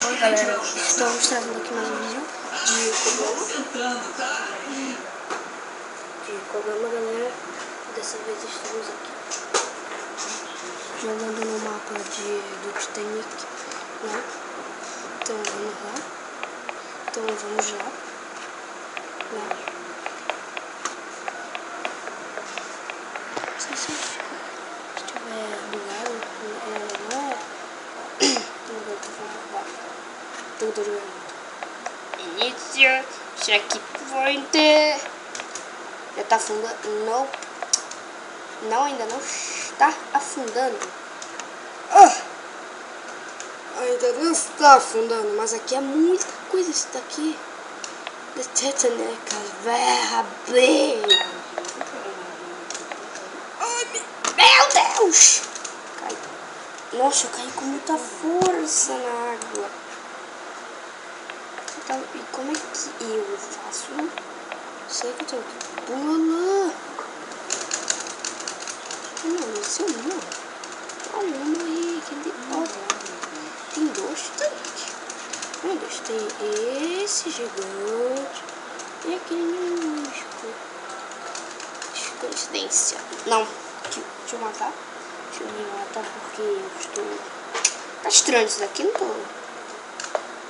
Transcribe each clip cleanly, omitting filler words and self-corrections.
Oi galera, estamos trazendo aqui mais um vídeo de Kogama, galera. Dessa vez estamos aqui jogando no mapa do Titanic, né? Então vamos lá. Então vamos já, né? Se estiver bugado, não é. Tudo início, checkpoint. Já tá afundando. Não, ainda não está afundando. Ainda não está afundando, mas aqui é muita coisa. Isso daqui The Titanic very big. Ai, meu Deus! Cai. Nossa, eu caí com muita força na água. Então, e como é que eu faço? Sei que eu tenho que pular. Não, esse não. Ah, eu morri. Tem dois Titanic. Meu Deus, tem esse gigante e aquele minúsculo. Coincidência. Não, deixa eu matar. Deixa eu me matar porque eu estou... Tá estranho isso daqui, não tô...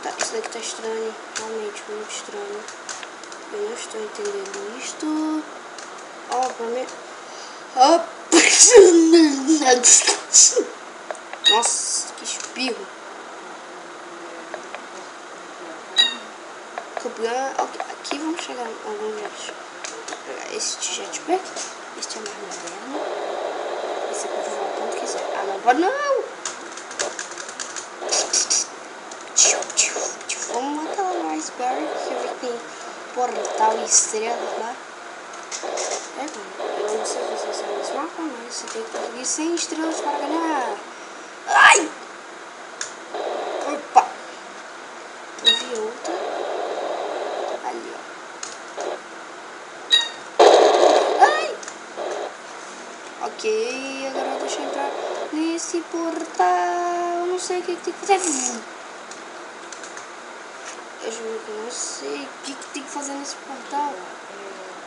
Tá, isso daqui tá estranho, realmente muito estranho. Eu não estou entendendo isto. Ó, pra mim... Nossa, que espirro. Aqui vamos chegar em alguns jets. Vou pegar este jetpack. Este é mais moderno. Esse aqui eu vou voar quanto quiser. Ah, não pode não! Vamos matar lá no iceberg, que eu vi que tem portal e estrelas lá. Eu não sei se você sabe desse mapa, mas você tem que conseguir 100 estrelas para ganhar. Ai! Opa! Eu vi outra. Ali, ó. Ai! Ok, agora deixa eu entrar nesse portal. Não sei o que tem que fazer. Eu juro que eu não sei o que tem que fazer nesse portal.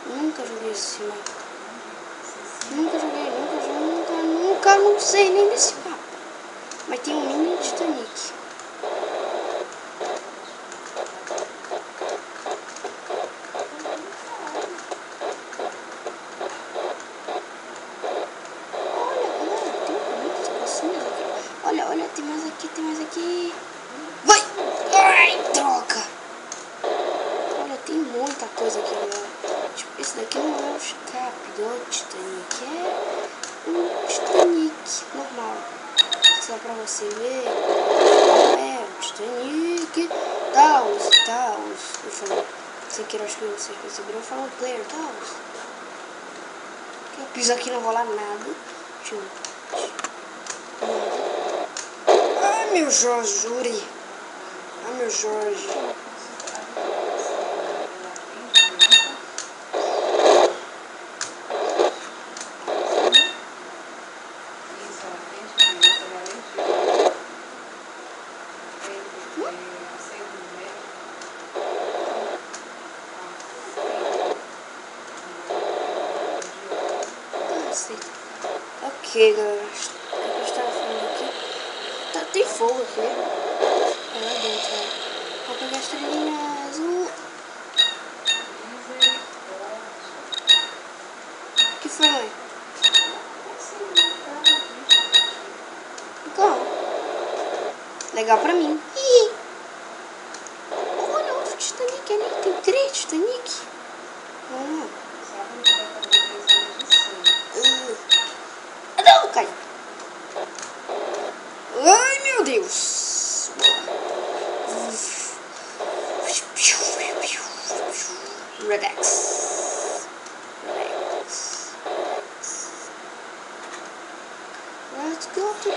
Nunca joguei esse mapa. Nunca joguei, nunca, não sei nem desse mapa. Mas tem um mini Titanic. Olha, tem mais aqui. Vai! Ai, droga! Olha, tem muita coisa aqui, galera. Tipo, esse daqui não é o escape do Titanic, é um Titanic normal. Só pra você ver. Não é o Titanic. Taos. Eu falei. Você quer, acho que você percebeu. Eu falo player, Taos. Eu piso aqui, não rola nada. Deixa eu... Ai, meu Jorge, Juri. Ai, meu Jorge. Ok, galera. Eu estava falando aqui. Tem fogo aqui. É lá dentro, ó. Vou pegar a estrelinha azul. O que foi, mãe? Então, legal pra mim. Ih! Olha, outro Titanic ali. Tem 3 Titanic. Não, cai. Ai, meu Deus. Redex. Let's go to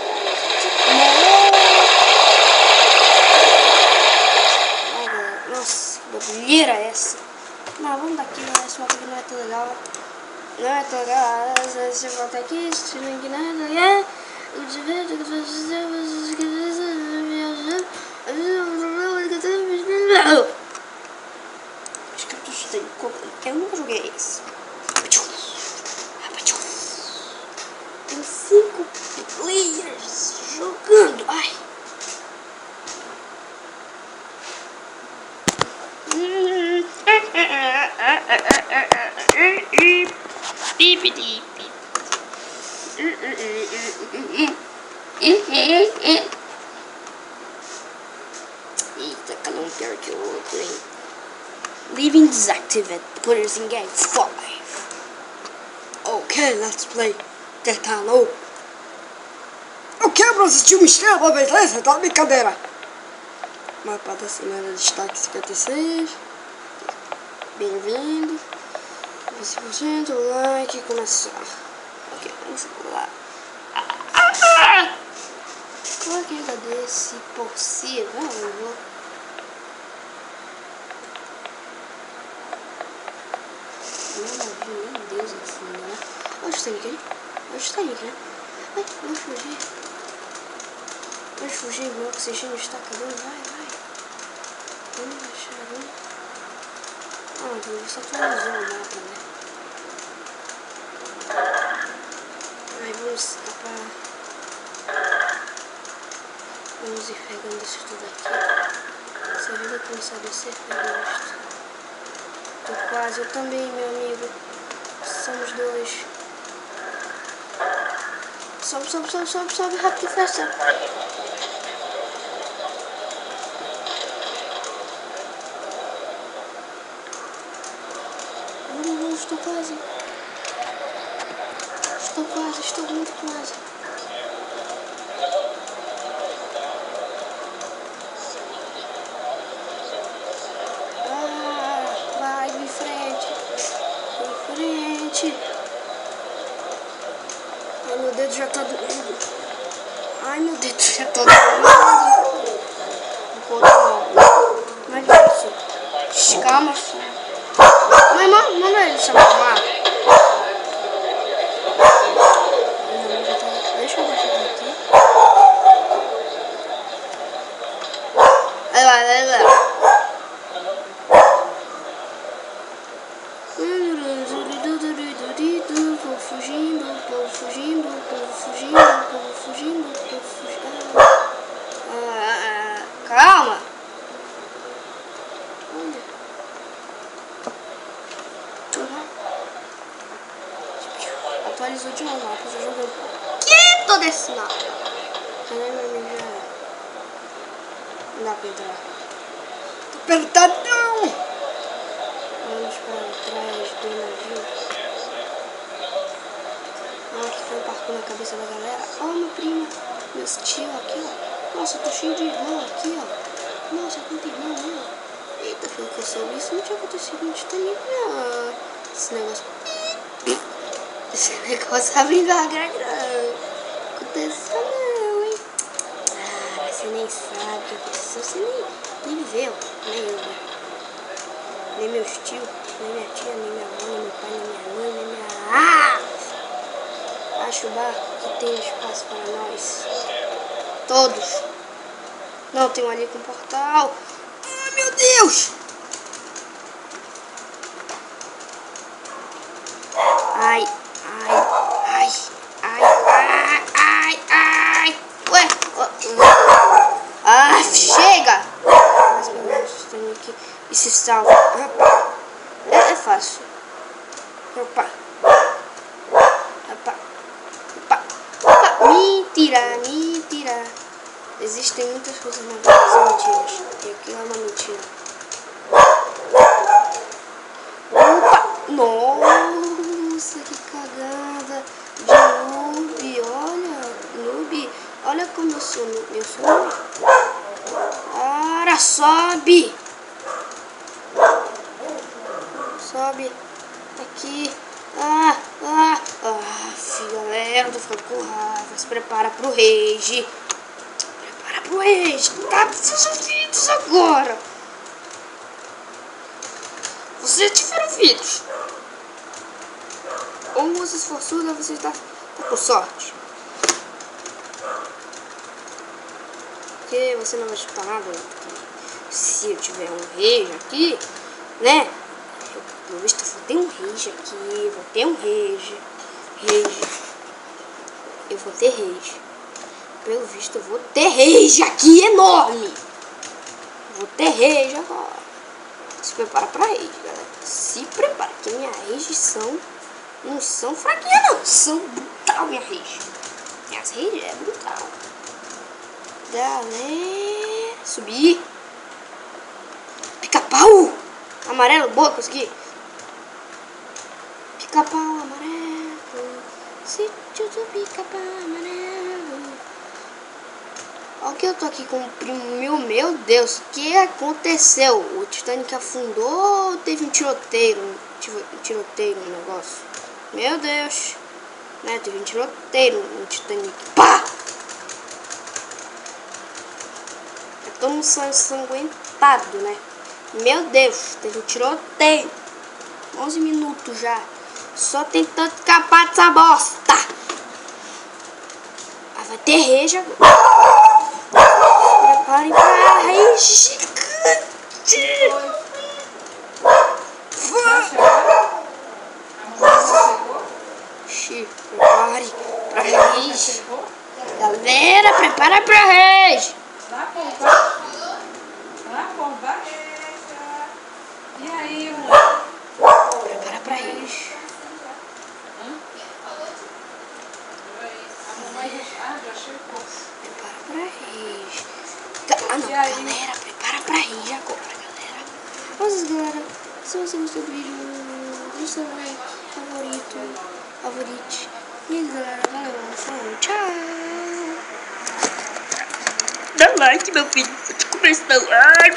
nossa, que barulheira é essa? Não, vamos daqui, né? Esse mapa aqui não é tão legal. Não é tão legal. Você volta aqui, se não que nada, é. Acho que eu tô chutando. Eu nunca joguei esse. Tem 5 players jogando. Ai. Eita, cada um pior que o outro, hein? Leaving desactivated. Players engaged 5. Okay, let's play Tetano. Eu quero assistir uma estrela, beleza? Tá brincadeira. Mapa da semana, destaque 56. Bem-vindo. 20%, like, começar. Ok, vamos lá. Qual é que é desse possível? Eu vou. Meu Deus do céu, né? Olha o Titanic aí. Olha o Titanic, né? Ai, vamos fugir. Vamos fugir, meu oxigênio está acabando. Vai. Vamos achar, vamos. Ah, só atualizou o mapa, né? Ai, vamos escapar. Vamos ir pegando isso tudo aqui. Se a vida começar a descer, pega isto. Tô quase, eu também, meu amigo. Somos 2. Sobe, rápido, festa. Vamos, estou quase. Estou muito quase. Vai, em frente. Ai, meu dedo já tá doendo. Não é difícil. Calma, filho. Manda ele se acalmar. Deixa eu baixar aqui. Vai lá. Povo fugindo. Calma. Onde? Atualizou de novo, mapa, já jogou. Que todo esse mapa? Não dá pra entrar. Tô apertadão. Vamos para trás do navio. Aqui foi um parkour na cabeça da galera. Ó, meu primo, meus tios aqui, ó. Nossa, eu tô cheio de irmão aqui, ó. Nossa, quanto irmão, né? Eita, pelo que eu soube, isso não tinha acontecido no Titanic, não. Esse negócio abrindo a garganta. Aconteceu não, hein? Ah, você nem sabe o que aconteceu. Você nem viveu, nem eu, né? Nem meus tios, nem minha tia, nem minha mãe, nem meu pai, nem minha mãe, nem minha... Acho que tem espaço para nós. Todos. Não, tem um ali com portal. Ai, meu Deus! Ai. Ué. Ah, chega! E se salva. É fácil. Opa. Mentira. Existem muitas coisas na vida que são mentiras. E aquilo é uma mentira. Opa! Nossa, que cagada de noob. Olha como eu sou noob. Para, sobe! Sobe. Aqui. Galera, tô ficando com raiva. Se prepara pro rage. Tá precisando de vídeos agora. Vocês tiveram vídeos. Ou você esforçou, ou você tá com sorte. Porque você não vai escutar nada. se eu tiver um rage aqui, né? Pelo visto eu vou ter um rage aqui, vou ter um rage. Eu vou ter rage. Pelo visto eu vou ter rage aqui enorme. Vou ter rage agora. Se prepara pra rage, galera. Se prepara, que minha rage não são fraquinhas não. São brutal minha rage. Minhas rage é brutal. Galera, subir. Pica-pau amarelo, boa, consegui. Pica-pau amarelo, sítio do pica-pau amarelo. Olha que eu tô aqui com o primo meu Deus, o que aconteceu? O Titanic afundou ou teve um tiroteio? Um tiroteio no negócio? Meu Deus, né? Teve um tiroteio no Titanic. Pá! Eu tô ensanguentado, né? Meu Deus, teve um tiroteio. 11 minutos já. Só tentando escapar dessa bosta. Ah, vai ter rage agora. Preparem pra rage gigante. Prepare pra rage. Galera, prepara pra rage. E aí, amor? Prepara pra rage. Já chegou. Prepara pra rage. Ah não, galera, prepara pra rage agora, galera. Mas galera, se você gostou do vídeo, deixa seu like, favorite. E galera, valeu, falou, tchau. Dá like, meu filho, tô te conversando. Ai.